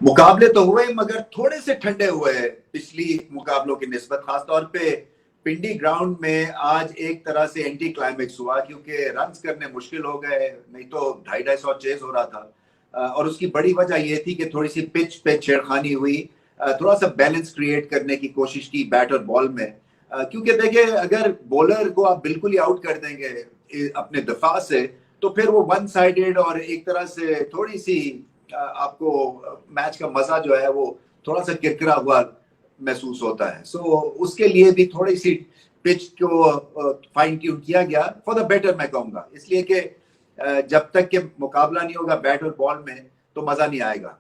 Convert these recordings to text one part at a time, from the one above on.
मुकाबले तो हुए मगर थोड़े से ठंडे हुए पिछली मुकाबलों की निस्बत। खासतौर पे पिंडी ग्राउंड में आज एक तरह से एंटी क्लाइमेक्स हुआ क्योंकि रन्स करने मुश्किल हो गए, नहीं तो 250-250 चेज हो रहा था। और उसकी बड़ी वजह यह थी कि थोड़ी सी पिच पे छेड़खानी हुई, थोड़ा सा बैलेंस क्रिएट करने की कोशिश की बैट और बॉल में। क्योंकि देखिए, अगर बॉलर को आप बिल्कुल ही आउट कर देंगे अपने दफा से, तो फिर वो वन साइडेड और एक तरह से थोड़ी सी आपको मैच का मजा जो है वो थोड़ा सा किरकिरा हुआ महसूस होता है। सो उसके लिए भी थोड़ी सी पिच को फाइन ट्यून किया गया फॉर द बेटर, मैं कहूंगा, इसलिए कि जब तक के मुकाबला नहीं होगा बैट और बॉल में तो मजा नहीं आएगा।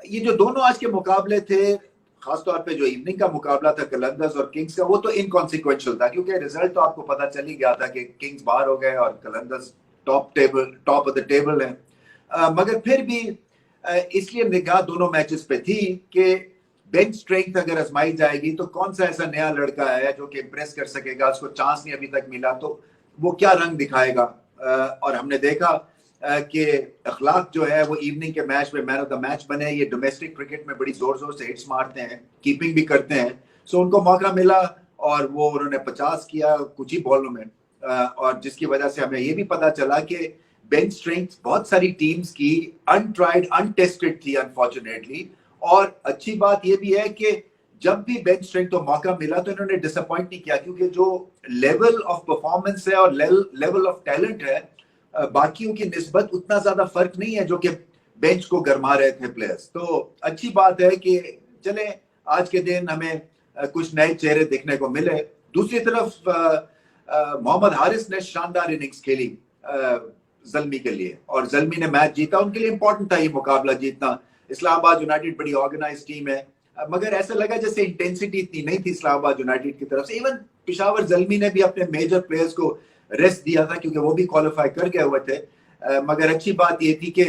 ये जो दोनों आज के मुकाबले थे, खासतौर पे जो इवनिंग का मुकाबला था कलंदर्स और किंग्स का, वो तो इनकॉन्सिक्वेंशियल था क्योंकि रिजल्ट तो आपको पता चल ही गया था कि किंग्स बाहर हो गए और Qalandars top of the table है। मगर फिर भी इसलिए निगाह दोनों मैचेस पे थी कि बेंच स्ट्रेंथ अगर आजमाई जाएगी तो कौन सा ऐसा नया लड़का है जो कि इम्प्रेस कर सकेगा, उसको चांस नहीं अभी तक मिला, तो वो क्या रंग दिखाएगा। और हमने देखा कि अखलाक जो है वो इवनिंग के मैच में मैन ऑफ द मैच बने। ये डोमेस्टिक क्रिकेट में बड़ी जोर जोर से हिट्स मारते हैं, कीपिंग भी करते हैं। सो उनको मौका मिला और वो उन्होंने 50 किया कुछ ही बॉलों में, और जिसकी वजह से हमें ये भी पता चला कि बेंच स्ट्रेंथ बहुत सारी टीम्स की अनट्राइड अनटेस्टेड थी अनफॉर्चुनेटली। और अच्छी बात यह भी है कि जब भी बेंच स्ट्रेंथ को मौका मिला तो इन्होंने डिसअपॉइंट नहीं किया, क्योंकि जो लेवल ऑफ परफॉर्मेंस है और लेवल ऑफ टैलेंट है बाकियों की निस्बत उतना ज्यादा फर्क नहीं है जो कि बेंच को गरमा रहे थे प्लेयर्स। तो अच्छी बात है कि चले आज के दिन हमें कुछ नए चेहरे देखने को मिले। दूसरी तरफ मोहम्मद हारिस ने शानदार इनिंग्स खेली जल्मी के लिए, और जल्मी ने मैच जीता। उनके लिए इंपॉर्टेंट था ये मुकाबला जीतना। इस्लामाबाद यूनाइटेड बड़ी ऑर्गेनाइज टीम है, मगर ऐसा लगा जैसे इंटेंसिटी इतनी नहीं थी इस्लामाबाद यूनाइटेड की तरफ से। इवन पिशावर जल्मी ने भी अपने मेजर प्लेयर्स को रेस्ट दिया था क्योंकि वो भी क्वालिफाई कर गए हुए थे। मगर अच्छी बात ये थी कि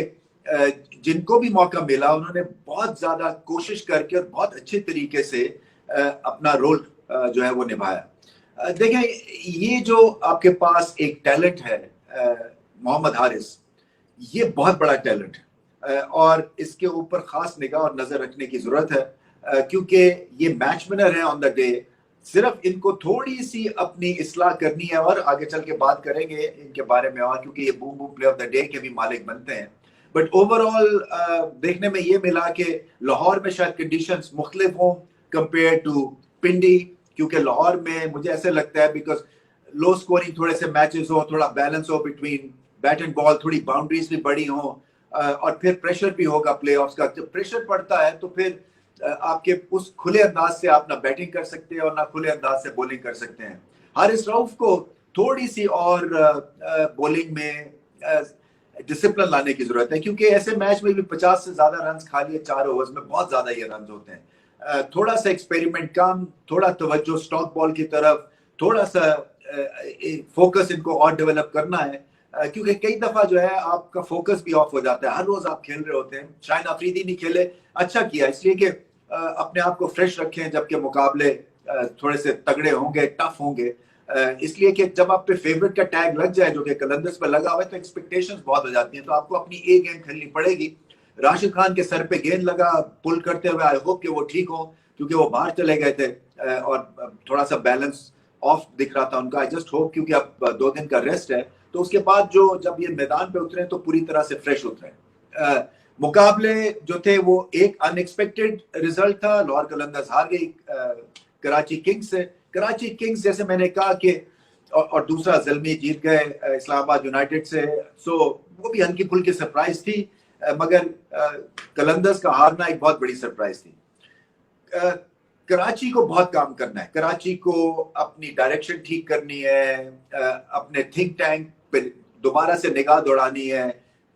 जिनको भी मौका मिला उन्होंने बहुत ज्यादा कोशिश करके और बहुत अच्छे तरीके से अपना रोल जो है वो निभाया। देखिए, ये जो आपके पास एक टैलेंट है मोहम्मद हारिस, ये बहुत बड़ा टैलेंट है और इसके ऊपर खास निगाह और नजर रखने की जरूरत है, क्योंकि ये मैच विनर है ऑन द डे। सिर्फ इनको थोड़ी सी अपनी इस्लाह करनी है और आगे चल के बात करेंगे इनके बारे में, और क्योंकि ये boom boom play of the day के भी मालिक बनते हैं। बट ओवरऑल देखने में ये मिला कि लाहौर में शायद कंडीशंस मुख्तलिफ हों कंपेयर टू पिंडी, क्योंकि लाहौर में मुझे ऐसे लगता है बिकॉज लो स्कोरिंग थोड़े से मैचेस हो, थोड़ा बैलेंस हो बिटवीन बैट एंड बॉल, थोड़ी बाउंड्रीज भी बड़ी हो, और फिर प्रेशर भी होगा प्लेऑफ्स का। जब प्रेशर पड़ता है तो फिर आपके उस खुले अंदाज से आप ना बैटिंग कर सकते हैं और ना खुले अंदाज से बॉलिंग कर सकते हैं। हारिस रऊफ को थोड़ी सी और बॉलिंग में डिसिप्लिन लाने की जरूरत है, क्योंकि ऐसे मैच में भी 50 से ज्यादा रन खा लिए 4 ओवर्स में, बहुत ज्यादा ये रन होते हैं। थोड़ा सा एक्सपेरिमेंट कम, थोड़ा तवज्जो स्टॉक बॉल की तरफ, थोड़ा सा फोकस इनको और डेवलप करना है, क्योंकि कई दफा जो है आपका फोकस भी ऑफ हो जाता है। हर रोज आप खेल रहे होते हैं। शाहिन अफरीदी नहीं खेले, अच्छा किया, इसलिए कि अपने आप को फ्रेश रखें, जबकि मुकाबले थोड़े से तगड़े होंगे, टफ होंगे। इसलिए कि जब आप पे फेवरेट का टैग लग जाए, जो कि कलंदर्स पे लगा हुआ है, तो एक्सपेक्टेशंस बहुत हो जाती हैं। तो आपको अपनी ए गेम खेलनी पड़ेगी। राशिद खान के सर पे गेंद लगा पुल करते हुए, आई होप कि वो ठीक हो, क्योंकि वो बाहर चले गए थे और थोड़ा सा बैलेंस ऑफ दिख रहा था उनका। आई जस्ट होप, क्योंकि अब 2 दिन का रेस्ट है, तो उसके बाद जो जब ये मैदान पे उतरे तो पूरी तरह से फ्रेश उतरे। मुकाबले जो थे वो एक अनएक्सपेक्टेड रिजल्ट था। लाहौर कलंदर्स हार गई कराची किंग्स से। कराची किंग्स, जैसे मैंने कहा कि और दूसरा जल्मी जीत गए इस्लामाबाद यूनाइटेड से, सो वो भी हल्की फुल्की सरप्राइज थी, मगर कलंदर्स का हारना एक बहुत बड़ी सरप्राइज थी। कराची को बहुत काम करना है, कराची को अपनी डायरेक्शन ठीक करनी है, अपने थिंक टैंक पे दोबारा से निगाह दौड़ानी है।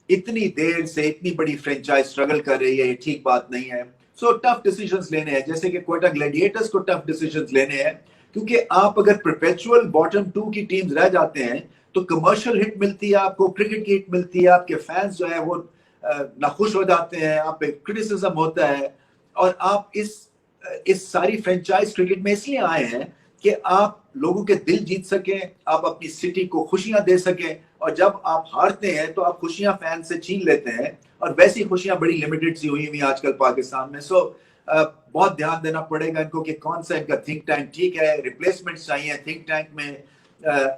इतनी देर से इतनी बड़ी फ्रेंचाइज स्ट्रगल कर रही है, ये ठीक बात नहीं है। सो टफ डिसीजंस लेने हैं, जैसे कि क्वेटा ग्लैडिएटर्स को टफ डिसीजंस लेने हैं, क्योंकि आप अगर परपेचुअल बॉटम 2 की टीम्स रह जाते हैं तो कमर्शियल हिट मिलती है आपको, क्रिकेट की हिट मिलती है, आपके फैंस जो है वो नाखुश हो जाते हैं, आप पे क्रिटिसिज्म होता है। और आप इस सारी फ्रेंचाइज क्रिकेट में इसलिए आए हैं कि आप लोगों के दिल जीत सकें, आप अपनी सिटी को खुशियां दे सकें, और जब आप हारते हैं तो आप खुशियां फैन से छीन लेते हैं, और वैसी खुशियां बड़ी लिमिटेड सी हुई आजकल पाकिस्तान में। सो बहुत ध्यान देना पड़ेगा इनको कि कौन सा इनका थिंक टैंक ठीक है, रिप्लेसमेंट चाहिए थिंक टैंक में।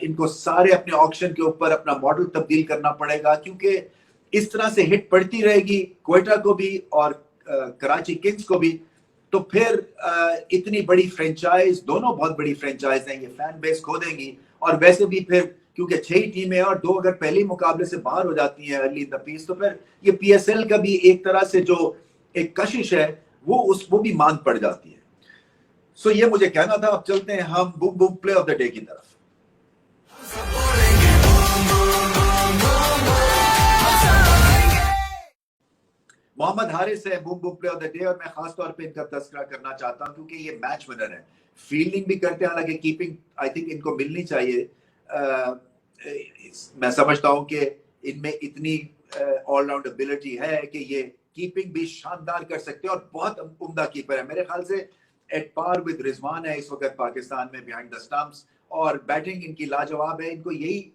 इनको सारे अपने ऑक्शन के ऊपर अपना मॉडल तब्दील करना पड़ेगा, क्योंकि इस तरह से हिट पड़ती रहेगी क्वेटा को भी और कराची किंग्स को भी, तो फिर इतनी बड़ी फ्रेंचाइज, दोनों बहुत बड़ी फ्रेंचाइज हैं, ये फैन बेस खो देंगी। और वैसे भी फिर क्योंकि 6 ही टीमें हैं और 2 अगर पहले मुकाबले से बाहर हो जाती हैं अर्ली इन द पीस, तो फिर ये पीएसएल का भी एक तरह से जो एक कशिश है वो भी मांद पड़ जाती है। सो ये मुझे कहना था। अब चलते हैं हम book book play of the day की तरफ। मोहम्मद हारिस है book book play of the day, और मैं खास तौर पे इनका तस्करा करना चाहता हूं क्योंकि ये मैच विनर है, फील्डिंग भी करते हैं, हालांकि कीपिंग आई थिंक इनको मिलनी चाहिए। मैं समझता हूं कि इनमें इतनी ऑलराउंड एबिलिटी है कि ये कीपिंग भी शानदार कर सकते हैं और बहुत उम्दा कीपर है। मेरे ख्याल से एट पार विद रिजवान है इस वक्त पाकिस्तान में बिहाइंड द स्टंप्स, और बैटिंग इनकी लाजवाब है। इनको यही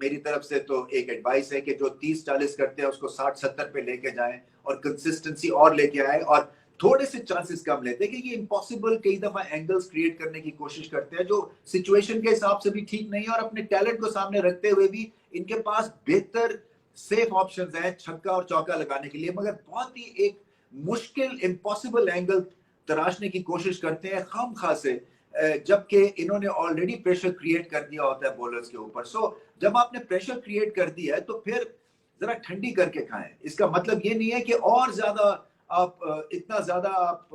मेरी तरफ से तो एक एडवाइस है कि जो 30-40 करते हैं उसको 60-70 पे लेके जाएं और कंसिस्टेंसी और लेके आए, और थोड़े से चांसेस कम लेते हैं कि ये इम्पॉसिबल कई दफा एंगल्स क्रिएट करने की कोशिश करते हैं जो सिचुएशन के हिसाब से भी ठीक नहीं है, और अपने टैलेंट को सामने रखते हुए भी इनके पास बेहतर सेफ ऑप्शंस हैं छक्का और चौका लगाने के लिए, मगर बहुत ही एक मुश्किल इम्पॉसिबल एंगल तराशने की कोशिश करते हैं खामखा से, जबकि इन्होंने ऑलरेडी प्रेशर क्रिएट कर दिया होता है बॉलर्स के ऊपर। सो जब आपने प्रेशर क्रिएट कर दिया है तो फिर जरा ठंडी करके खाएं। इसका मतलब ये नहीं है कि और ज्यादा आप इतना ज्यादा आप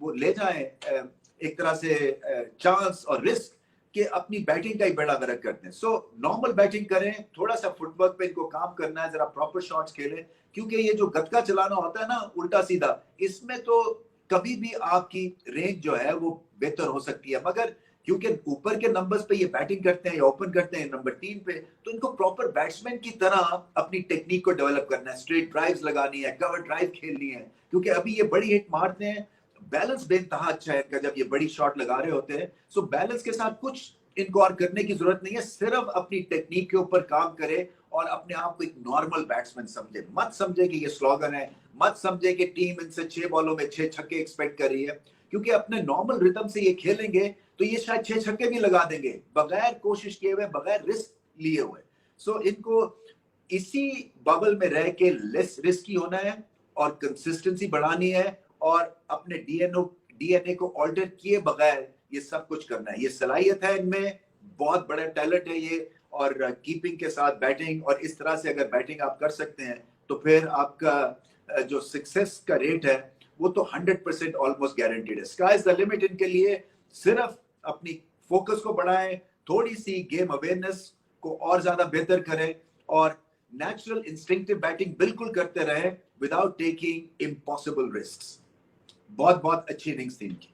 वो ले जाएं एक तरह से चांस और रिस्क कि अपनी बैटिंग का ही बेड़ा गर्क करते हैं। सो नॉर्मल बैटिंग करें, थोड़ा सा फुटवर्क पे इनको काम करना है, जरा प्रॉपर शॉट्स खेलें, क्योंकि ये जो गतका चलाना होता है ना उल्टा सीधा, इसमें तो कभी भी आपकी रेंज जो है वो बेहतर हो सकती है, मगर क्योंकि ऊपर के नंबर्स पे ये बैटिंग करते हैं या ओपन करते हैं नंबर 3 पे, तो इनको प्रॉपर बैट्समैन की तरह अपनी टेक्निक को डेवलप करना है, स्ट्रेट ड्राइव्स लगानी है, कवर ड्राइव खेलनी है, क्योंकि अभी ये बड़ी हिट मारते हैं। बैलेंस बेइंतहा अच्छा है इनका जब ये बड़ी शॉट लगा रहे होते हैं। सो बैलेंस के साथ कुछ इनको और करने की जरूरत नहीं है, सिर्फ अपनी टेक्निक के ऊपर काम करे और अपने आप को एक नॉर्मल बैट्समैन समझे। मत समझे कि ये स्लोगन है, मत समझे कि टीम इनसे 6 बॉलों में 6 छक्के एक्सपेक्ट कर रही है, क्योंकि अपने नॉर्मल रिदम से ये खेलेंगे तो ये शायद 6 छक्के भी लगा देंगे बगैर कोशिश किए हुए, बगैर रिस्क लिए हुए। सो इनको इसी बबल में रह के लेस रिस्की होना है और कंसिस्टेंसी बढ़ानी है और अपने डीएनए को ऑल्टर किए बगैर ये सब कुछ करना है। ये सलाहियत है इनमें, बहुत बड़ा टैलेंट है ये, और कीपिंग के साथ बैटिंग, और इस तरह से अगर बैटिंग आप कर सकते हैं तो फिर आपका जो सक्सेस का रेट है वो तो 100% ऑलमोस्ट गारंटीड है। स्काई इज द लिमिट इनके लिए। सिर्फ अपनी फोकस को बढ़ाएं, थोड़ी सी गेम अवेयरनेस को और ज्यादा बेहतर करें, और नेचुरल इंस्टिंक्टिव बैटिंग बिल्कुल करते रहें विदाउट टेकिंग इम्पॉसिबल रिस्क्स। बहुत बहुत अच्छी इनिंग्स थी इनकी।